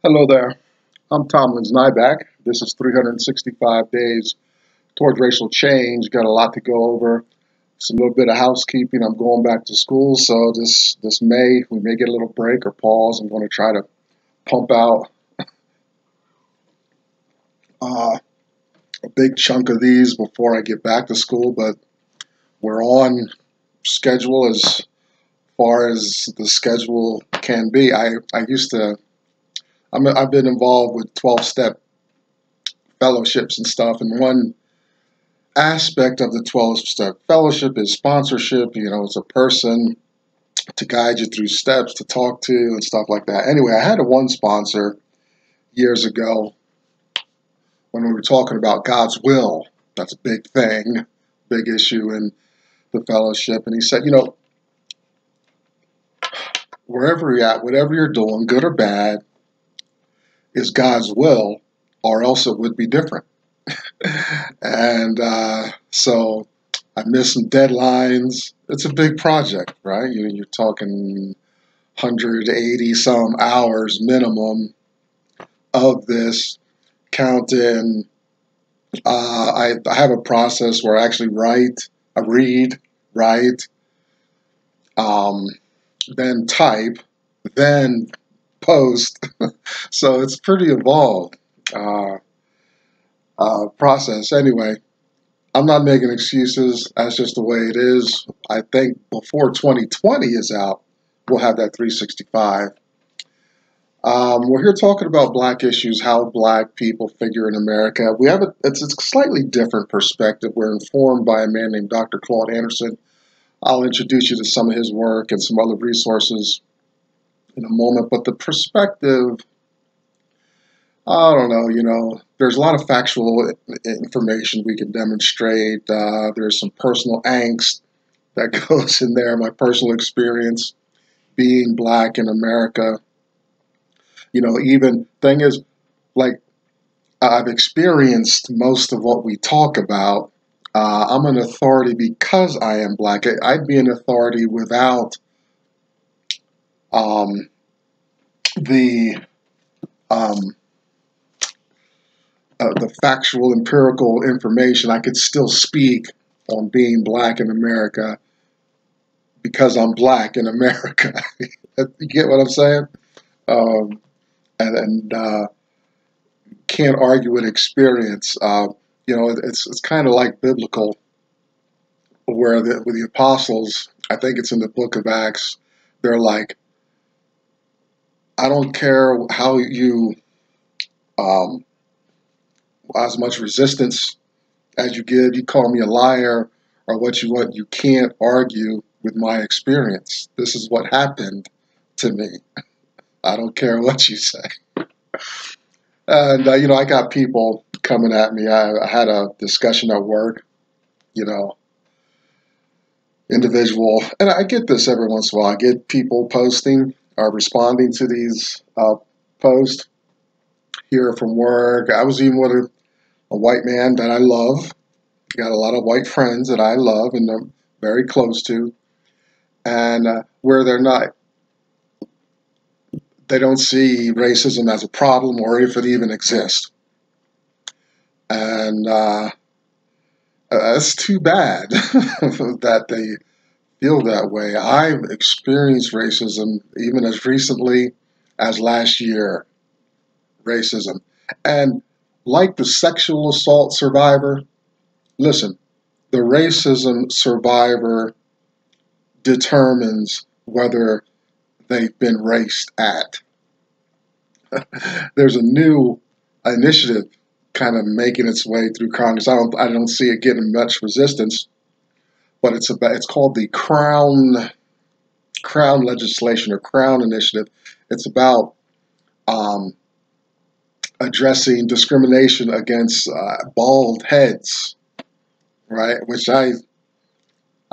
Hello there. I'm Tomlin's Nyback. This is 365 days towards racial change. Got a lot to go over. It's a little bit of housekeeping. I'm going back to school, so this May we may get a little break or pause. I'm going to try to pump out a big chunk of these before I get back to school. But we're on schedule as far as the schedule can be. I've been involved with 12-step fellowships and stuff, and one aspect of the 12-step fellowship is sponsorship. It's a person to guide you through steps, to talk to, and stuff like that. Anyway, I had one sponsor years ago when we were talking about God's will. That's a big thing, big issue in the fellowship. And he said, wherever you're at, whatever you're doing, good or bad, is God's will, or else it would be different. And so I missed some deadlines. It's a big project, right? You're talking 180 some hours minimum of this. Counting, I have a process where I actually read, write, then type, then post. So it's pretty involved process. Anyway, I'm not making excuses. That's just the way it is. I think before 2020 is out, we'll have that 365. We're here talking about Black issues, how Black people figure in America. It's a slightly different perspective. We're informed by a man named Dr. Claud Anderson. I'll introduce you to some of his work and some other resources in a moment. But the perspective, I don't know, there's a lot of factual information we can demonstrate. There's some personal angst that goes in there, my personal experience being Black in America. Even thing is, like, I've experienced most of what we talk about. I'm an authority because I am Black. I'd be an authority without the factual, empirical information. I could still speak on being Black in America because I'm Black in America. You get what I'm saying? And can't argue with experience. It's kind of like biblical, where with the apostles, I think it's in the book of Acts, they're like, I don't care how you, as much resistance as you give, you call me a liar or what you want, you can't argue with my experience. This is what happened to me. I don't care what you say. And, I got people coming at me. I had a discussion at work, individual, and I get this every once in a while. I get people posting or responding to these posts here from work. I was even with a white man that I love. Got a lot of white friends that I love and I'm very close to. And where they don't see racism as a problem or if it even exists. And it's too bad that they feel that way. I've experienced racism even as recently as last year, racism. And like the sexual assault survivor, listen, the racism survivor determines whether they've been raced at. There's a new initiative kind of making its way through Congress. I don't see it getting much resistance, but it's called the Crown legislation or Crown initiative. It's about addressing discrimination against bald heads, right? Which I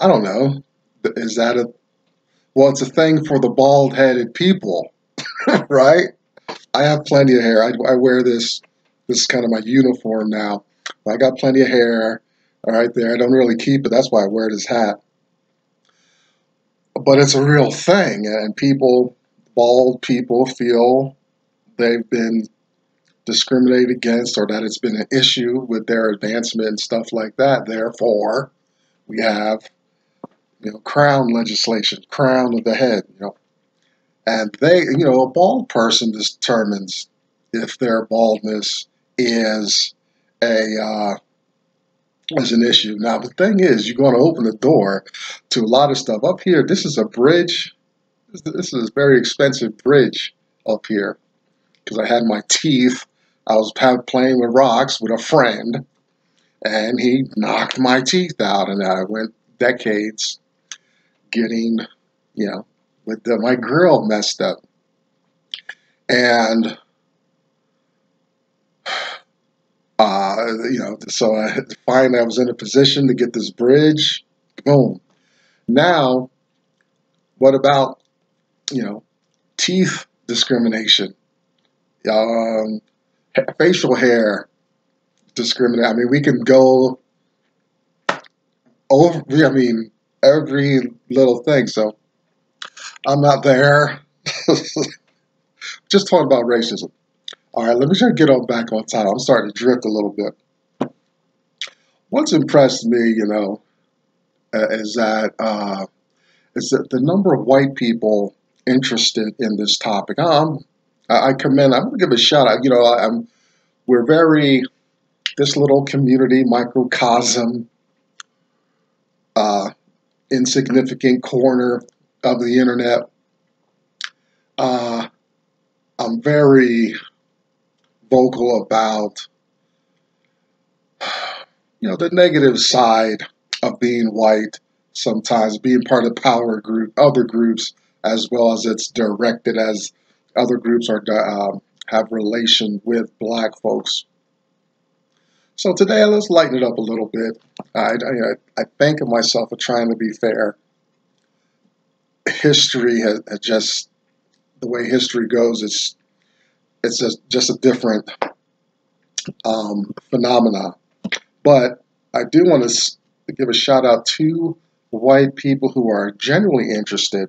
don't know. Is that it's a thing for the bald-headed people, right? I have plenty of hair. I wear this is kind of my uniform now. I got plenty of hair right there. I don't really keep it. That's why I wear this hat. But it's a real thing, and bald people feel they've been discriminated against or that it's been an issue with their advancement and stuff like that. Therefore, we have, crown legislation, crown of the head, and they, a bald person determines if their baldness is is an issue. Now, the thing is, you're going to open the door to a lot of stuff. Up here, this is a bridge. This is a very expensive bridge up here because I had my teeth. I was playing with rocks with a friend, and he knocked my teeth out, and I went decades getting, with my grill messed up. And, so I finally I was in a position to get this bridge. Boom. Now, what about, teeth discrimination? Facial hair discrimination. I mean, we can go over, every little thing. So I'm not there. Just talking about racism. All right, let me try to get back on time. I'm starting to drift a little bit. What's impressed me, is that the number of white people interested in this topic. I commend. I'm going to give a shout out. We're this little community, microcosm, insignificant corner of the internet. I'm very vocal about, the negative side of being white, sometimes being part of power group, other groups, as well as it's directed as other groups are have relation with black folks. So today, let's lighten it up a little bit. I think of myself for trying to be fair. History has just, the way history goes, it's just a different phenomena. But I do want to give a shout out to white people who are genuinely interested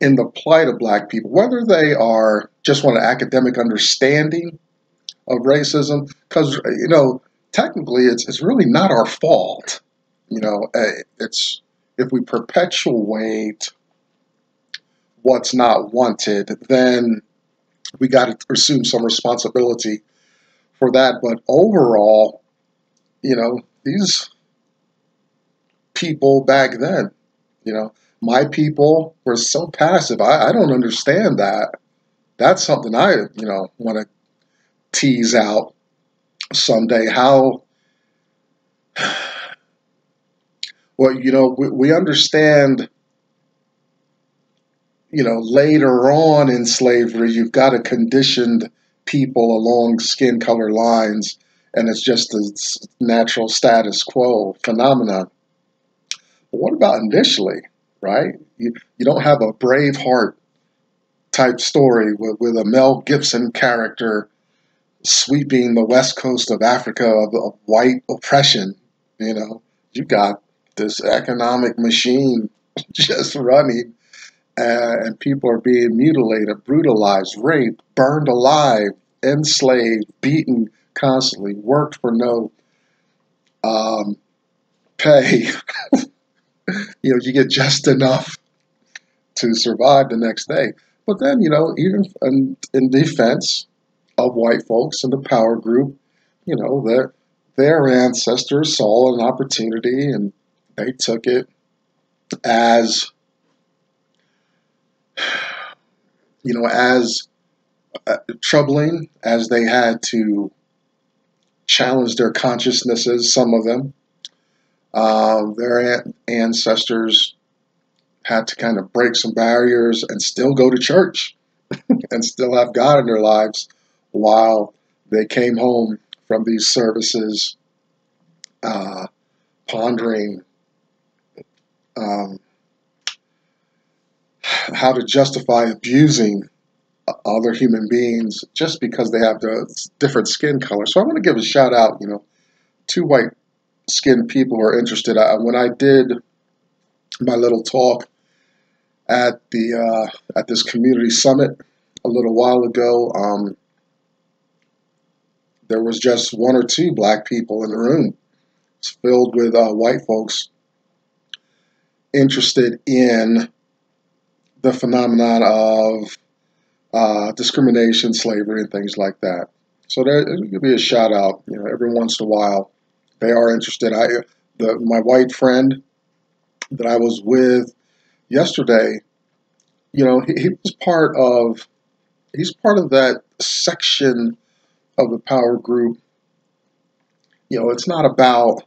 in the plight of black people, whether they are just want an academic understanding of racism, because technically it's really not our fault. It's if we perpetuate what's not wanted, then we got to assume some responsibility for that. But overall, these people back then, my people were so passive. I don't understand that. That's something I, want to tease out someday. How, well, we understand, later on in slavery, you've got a conditioned people along skin color lines, and it's just a natural status quo phenomenon. But what about initially, right? You don't have a Braveheart type story with a Mel Gibson character sweeping the west coast of Africa of white oppression. You got this economic machine just running, and people are being mutilated, brutalized, raped, burned alive, enslaved, beaten constantly, worked for no pay. You get just enough to survive the next day. But then, even in defense of white folks in the power group, their ancestors saw an opportunity and they took it as, as troubling as they had to challenge their consciousnesses, some of them. Their ancestors had to kind of break some barriers and still go to church and still have God in their lives while they came home from these services, pondering how to justify abusing other human beings just because they have the different skin color. So I want to give a shout out, to white skinned people who are interested. When I did my little talk at this community summit a little while ago, there was just one or two black people in the room. It's filled with white folks interested in the phenomenon of discrimination, slavery, and things like that. So there could be a shout out. You know, every once in a while, they are interested. My white friend that I was with yesterday, you know, he's part of that section of the power group. You know, it's not about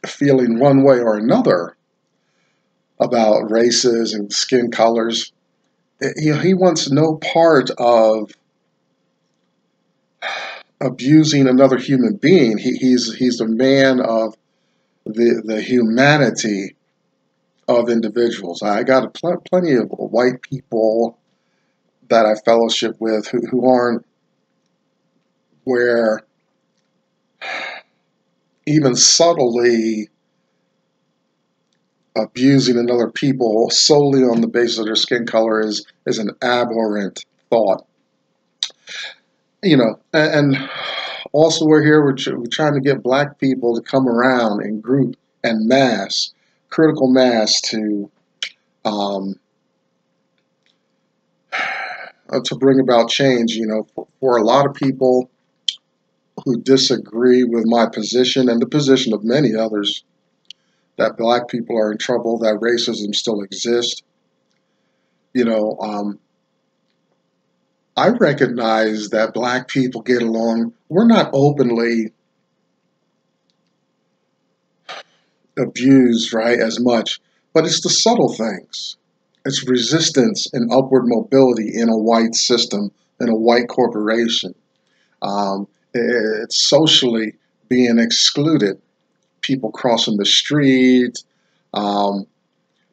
feeling one way or another about races and skin colors. You know, he wants no part of abusing another human being. He's a man of the humanity of individuals. I got plenty of white people that I fellowship with who aren't where even subtly abusing another people solely on the basis of their skin color is an abhorrent thought. You know, and also we're trying to get black people to come around in group and mass, critical mass to bring about change. You know, for a lot of people who disagree with my position and the position of many others, that black people are in trouble, that racism still exists. You know, I recognize that black people get along. We're not openly abused, right, as much, but it's the subtle things. It's resistance and upward mobility in a white system, in a white corporation. It's socially being excluded. People crossing the street,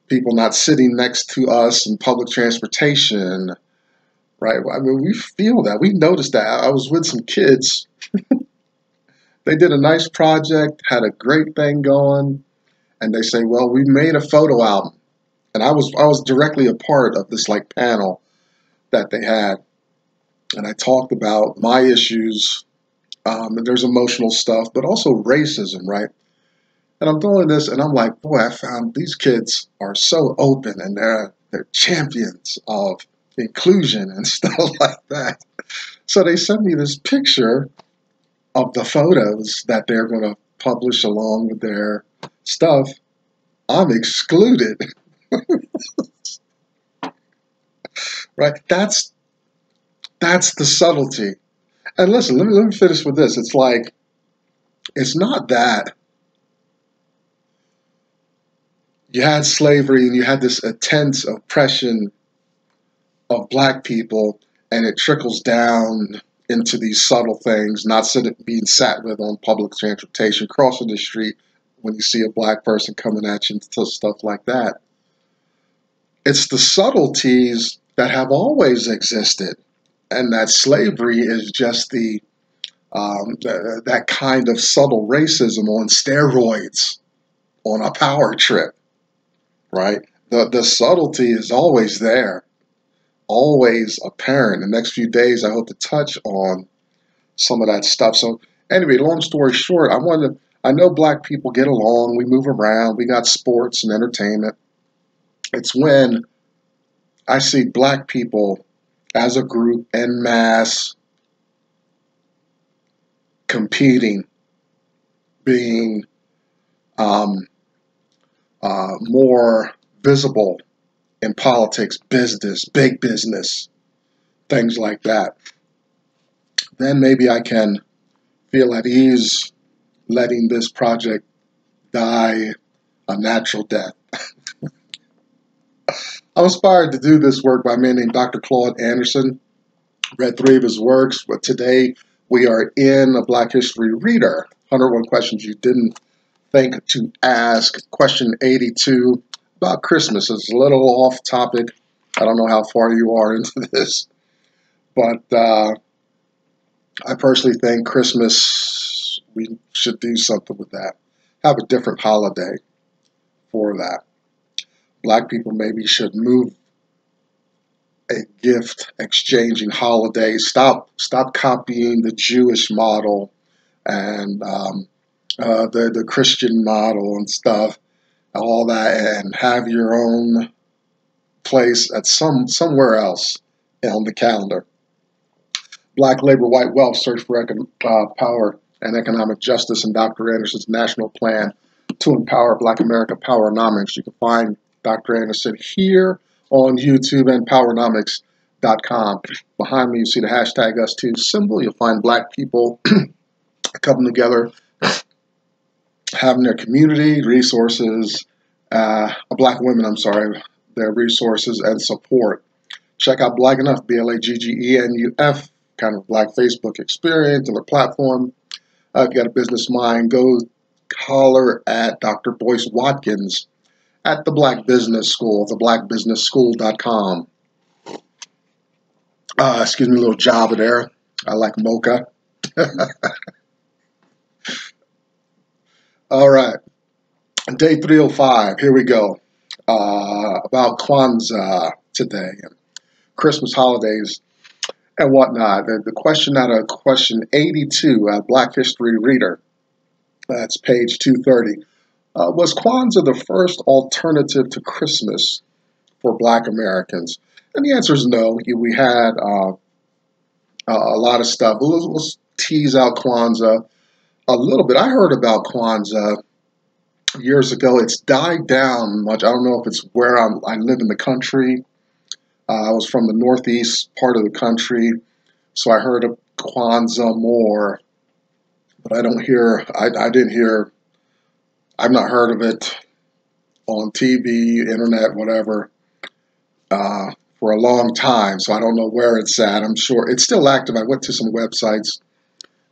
people not sitting next to us in public transportation, right? I mean, we feel that. We noticed that. I was with some kids. They did a nice project, had a great thing going, and they say, well, we made a photo album. And I was directly a part of this like panel that they had. And I talked about my issues, and there's emotional stuff, but also racism, right? And I'm doing this, and I'm like, boy, I found these kids are so open, and they're champions of inclusion and stuff like that. So they sent me this picture of the photos that they're going to publish along with their stuff. I'm excluded, right? That's the subtlety. And listen, let me finish with this. It's like, it's not that you had slavery and you had this intense oppression of black people, and it trickles down into these subtle things, not being sat with on public transportation, crossing the street when you see a black person coming at you and stuff like that. It's the subtleties that have always existed, and that slavery is just that kind of subtle racism on steroids, on a power trip, right? The subtlety is always there, always apparent. The next few days, I hope to touch on some of that stuff. So anyway, long story short, I know black people get along. We move around. We got sports and entertainment. It's when I see black people as a group en masse competing, being more visible in politics, business, big business, things like that. Then maybe I can feel at ease letting this project die a natural death. I'm inspired to do this work by a man named Dr. Claud Anderson. Read 3 of his works, but today we are in a Black History Reader. 101 questions you didn't think to ask. Question 82 about Christmas. It's a little off topic. I don't know how far you are into this, but I personally think Christmas, we should do something with that. Have a different holiday for that. Black people maybe should move a gift exchanging holidays. Stop copying the Jewish model and the Christian model and stuff, all that, and have your own place at somewhere else on the calendar. Black labor, white wealth, search for power and economic justice, and Dr. Anderson's national plan to empower Black America, Powernomics. You can find Dr. Anderson here on YouTube and Powernomics.com. Behind me, you see the hashtag #US2 symbol. You'll find Black people coming together, having their community resources, Black women, I'm sorry, their resources and support. Check out Black Enough, BLAGGENUF, kind of Black Facebook experience and their platform. If you got a business mind, go holler at Dr. Boyce Watkins at the Black Business School, theblackbusinessschool.com. Excuse me, a little Java there. I like mocha. All right, day 305, here we go. About Kwanzaa today, and Christmas holidays and whatnot. The question out of question 82, Black History Reader, that's page 230. Was Kwanzaa the first alternative to Christmas for Black Americans? And the answer is no. We had a lot of stuff. Let's tease out Kwanzaa a little bit. I heard about Kwanzaa years ago. It's died down much. I don't know if it's where I live in the country. I was from the northeast part of the country, so I heard of Kwanzaa more, but I don't hear, I didn't hear, I've not heard of it on TV, internet, whatever, for a long time, so I don't know where it's at. I'm sure it's still active. I went to some websites,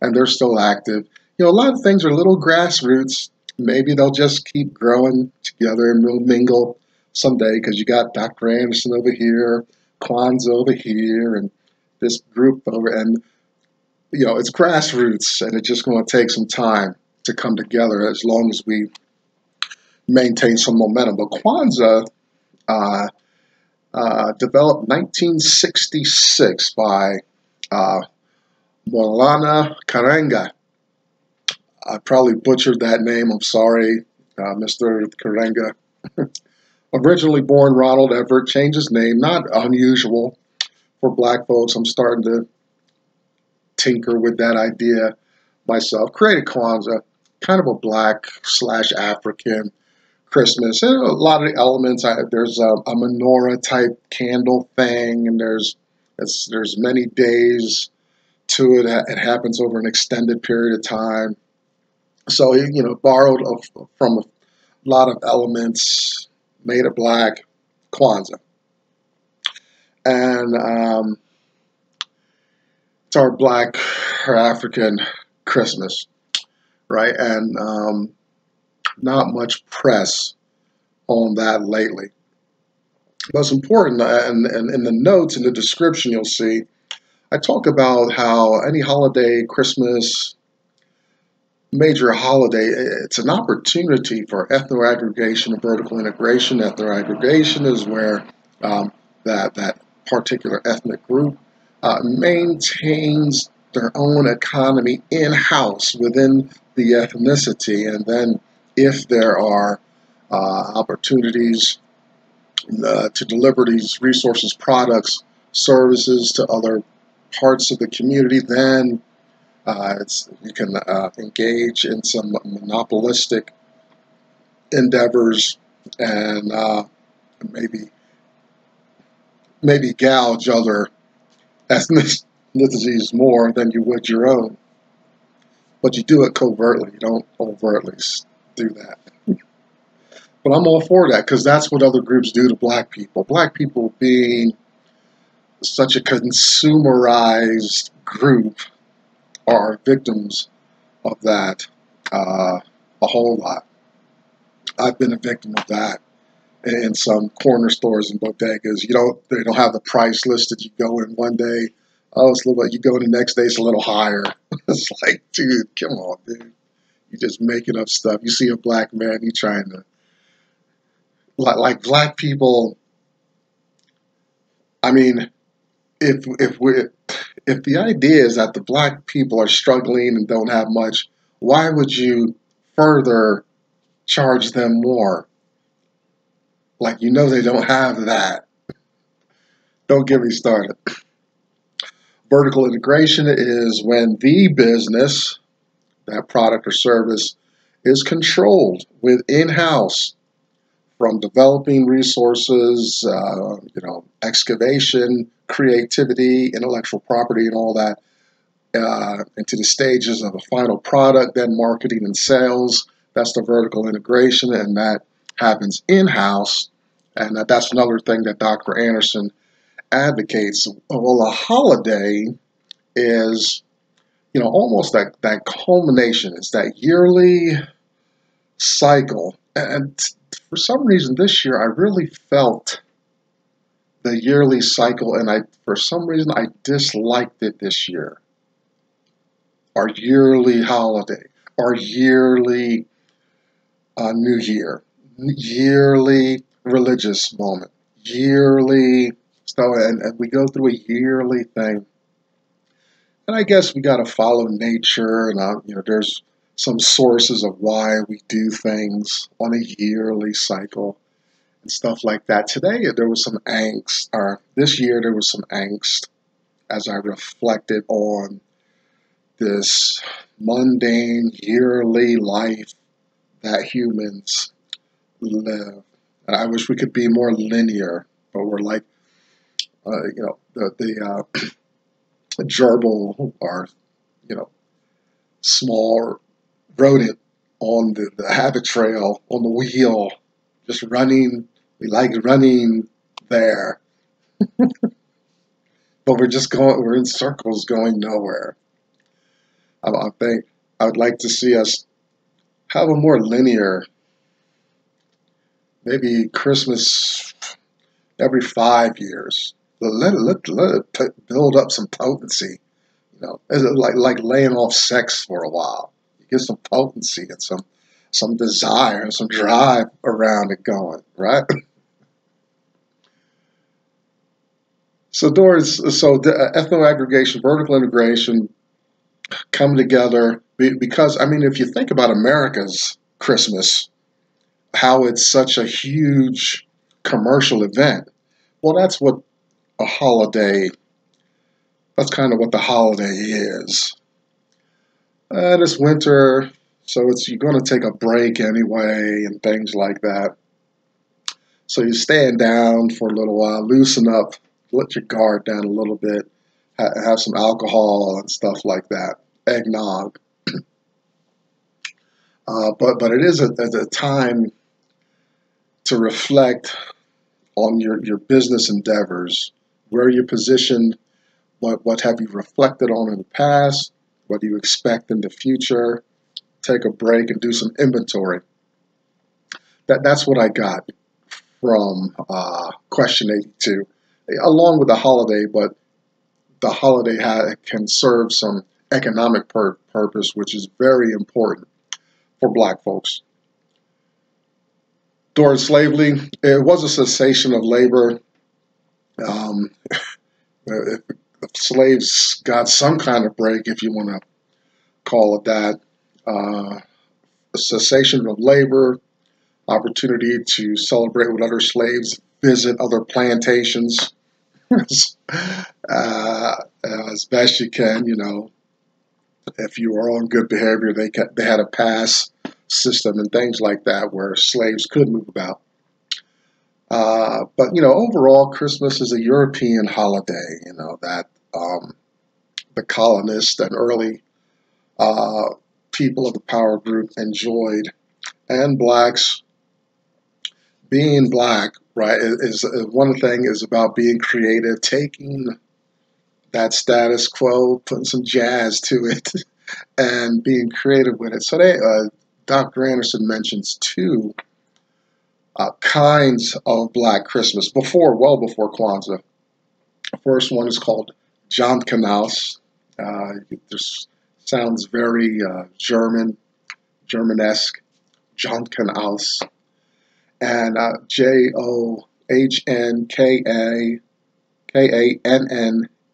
and they're still active. You know, a lot of things are little grassroots. Maybe they'll just keep growing together and we'll mingle someday, because you got Dr. Anderson over here, Kwanzaa over here, and this group over, and you know, it's grassroots, and it's just going to take some time to come together as long as we maintain some momentum. But Kwanzaa developed 1966 by Maulana Karenga. I probably butchered that name. I'm sorry, Mr. Karenga. Originally born Ronald Everett, changed his name. Not unusual for Black folks. I'm starting to tinker with that idea myself. Created Kwanzaa, kind of a Black/African Christmas. And a lot of the elements. There's a menorah type candle thing, and there's many days to it. It happens over an extended period of time. So, you know, borrowed from a lot of elements, made it Black, Kwanzaa. And it's our Black or African Christmas, right? And not much press on that lately. But it's important, and in the notes, in the description, you'll see, I talk about how any holiday, Christmas, major holiday, it's an opportunity for ethno-aggregation and vertical integration. Ethno-aggregation is where that particular ethnic group maintains their own economy in-house within the ethnicity, and then if there are opportunities to deliver these resources, products, services to other parts of the community, then you can engage in some monopolistic endeavors and maybe gouge other ethnicities more than you would your own. But you do it covertly. You don't overtly do that. But I'm all for that, because that's what other groups do to Black people. Black people being such a consumerized group are victims of that a whole lot. I've been a victim of that in some corner stores and bodegas. They don't have the price listed. You go in one day, oh, it's a little bit. You go in the next day, it's a little higher. It's like, dude, come on, dude. You're just making up stuff. You see a Black man, you trying to, like Black people. I mean, if the idea is that the black people are struggling and don't have much, why would you further charge them more? Like, you know, they don't have that. Don't get me started. Vertical integration is when the business, that product or service, is controlled with in-house, from developing resources, excavation, creativity, intellectual property, and all that, into the stages of a final product, then marketing and sales. That's the vertical integration, and that happens in-house. And that's another thing that Dr. Anderson advocates. Well, a holiday is, almost that culmination. It's that yearly cycle. And for some reason this year, I really felt the yearly cycle, and for some reason, I disliked it this year. Our yearly holiday, our yearly New Year, yearly religious moment, yearly stuff, and we go through a yearly thing. And I guess we got to follow nature, and there's some sources of why we do things on a yearly cycle and stuff like that. Today there was some angst, or this year there was some angst as I reflected on this mundane yearly life that humans live. And I wish we could be more linear, but we're like, the gerbil, or small rodent on the habit trail on the wheel, just running. We like running there, but we're in circles going nowhere. I think I would like to see us have a more linear, maybe Christmas every 5 years. Let it build up some potency. It's like laying off sex for a while. You get some potency and some desire and some drive around it going, right? So the ethno-aggregation, vertical integration come together because, if you think about America's Christmas, how it's such a huge commercial event, well, that's kind of what the holiday is. And it's winter, so you're going to take a break anyway and things like that. So you're staying down for a little while, loosen up, let your guard down a little bit, have some alcohol and stuff like that, eggnog. But it is a time to reflect on your business endeavors, where you're positioned, what have you reflected on in the past, what do you expect in the future. Take a break and do some inventory. That's what I got from question 82, along with the holiday, but the holiday can serve some economic purpose, which is very important for black folks. During slavery, it was a cessation of labor. Slaves got some kind of break, if you want to call it that. A cessation of labor, opportunity to celebrate with other slaves, visit other plantations as best you can. If you were on good behavior, they had a pass system and things like that where slaves could move about. But overall, Christmas is a European holiday. That the colonists and early people of the power group enjoyed, and blacks, being black, right, is one thing is about being creative, taking that status quo, putting some jazz to it, and being creative with it. So Dr. Anderson mentions two kinds of black Christmas well before Kwanzaa. The first one is called Jant Kanaus. This sounds very Germanesque, Jant Kanaus. And JOHNKANNAUS.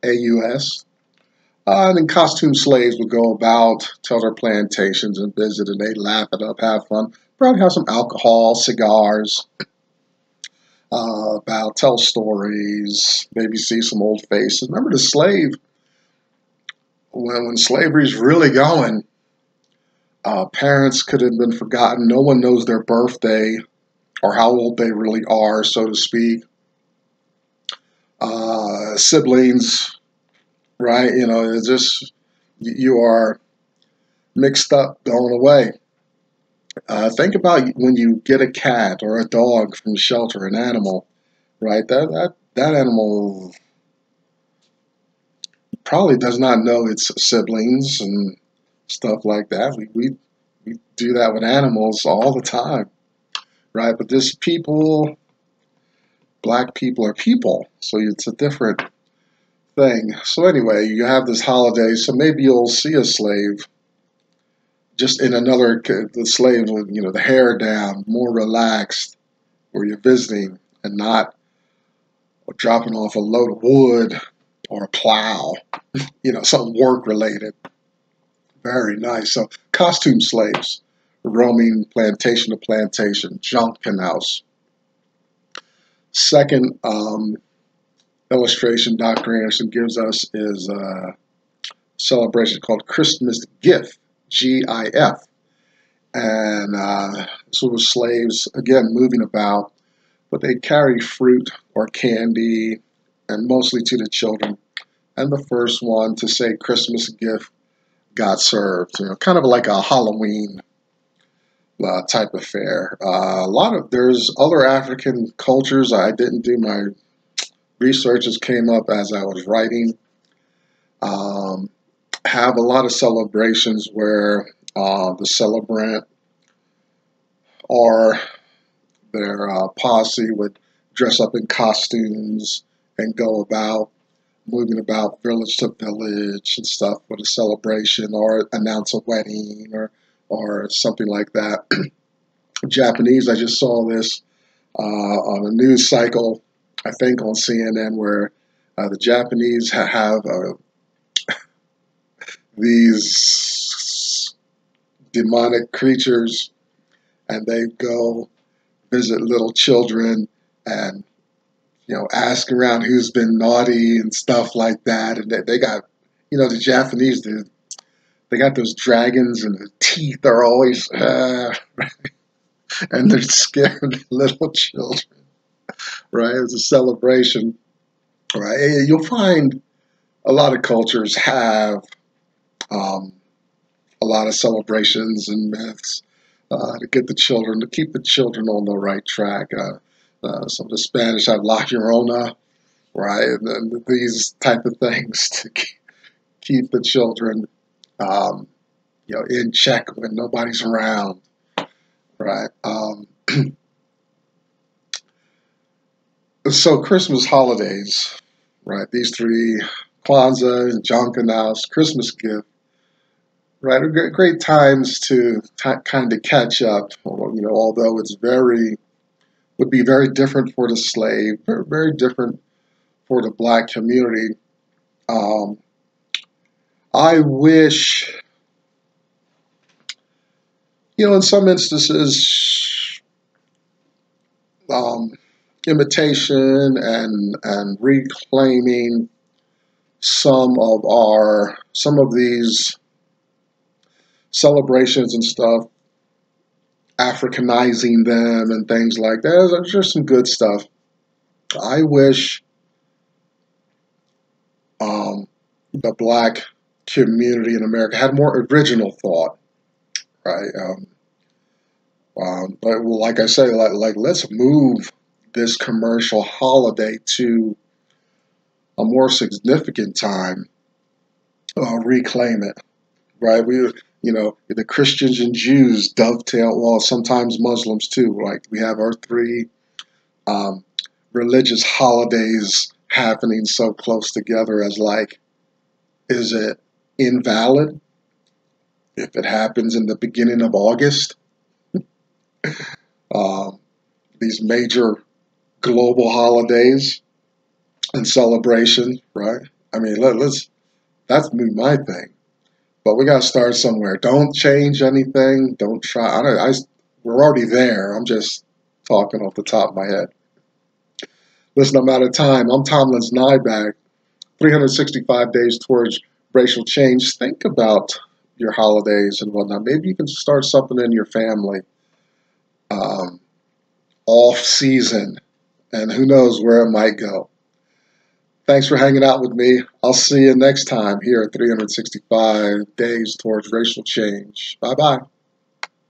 AUS. And then costume slaves would go about, tell their plantations and visit, and they laugh it up, have fun, probably have some alcohol, cigars, about tell stories, maybe see some old faces. Remember the slave, when slavery's really going, parents could have been forgotten. No one knows their birthday or how old they really are, so to speak. Siblings, right? You know, it's just, you are mixed up, going away. Think about when you get a cat or a dog from the shelter, an animal, right? That animal probably does not know its siblings and stuff like that. We do that with animals all the time, right? But this people, black people are people, so it's a different thing. So anyway, you have this holiday, so maybe you'll see a slave just in another, the slave with, you know, the hair down, more relaxed, where you're visiting and not dropping off a load of wood or a plow, you know, something work related. Very nice. So costume slaves roaming plantation to plantation, junk canals. Second illustration Dr. Anderson gives us is a celebration called Christmas Gift, GIF. And so it was slaves, again, moving about, but they carry fruit or candy, and mostly to the children. And the first one to say Christmas gift got served, you know, kind of like a Halloween type of fare. There's other African cultures. I didn't do my research, just came up as I was writing. Have a lot of celebrations where the celebrant or their posse would dress up in costumes and go about, moving about village to village and stuff with a celebration, or announce a wedding or something like that. Japanese, I just saw this on a news cycle, I think on CNN, where the Japanese have these demonic creatures, and they go visit little children and, you know, ask around who's been naughty and stuff like that. And they got, you know, the Japanese, they got those dragons and the teeth are always, and they're scaring little children, right? It's a celebration, right? You'll find a lot of cultures have a lot of celebrations and myths to get the children, to keep the children on the right track. Some of the Spanish have La Llorona, right? And these type of things to keep the children, you know, in check when nobody's around, right? So Christmas holidays, right? These three, Kwanzaa and Jonkanhouse, Christmas gift, right? Are great times to kind of catch up. You know, although would be very different for the slave, very different for the black community. I wish, you know, in some instances, imitation and reclaiming some of these celebrations and stuff, Africanizing them and things like that. There's just some good stuff. I wish the black community in America had more original thought, right? But like I say, like let's move this commercial holiday to a more significant time. Reclaim it, right? You know, the Christians and Jews dovetail. Well, sometimes Muslims too. Like we have our three religious holidays happening so close together. As like, is it invalid if it happens in the beginning of August? These major global holidays and celebration, right? I mean, that's my thing. But we got to start somewhere. Don't change anything. Don't try. We're already there. I'm just talking off the top of my head. Listen, I'm out of time. I'm Tomlin's Nyback. 365 days towards racial change. Think about your holidays and whatnot. Maybe you can start something in your family off season, and who knows where it might go. Thanks for hanging out with me. I'll see you next time here at 365 days towards racial change. Bye-bye.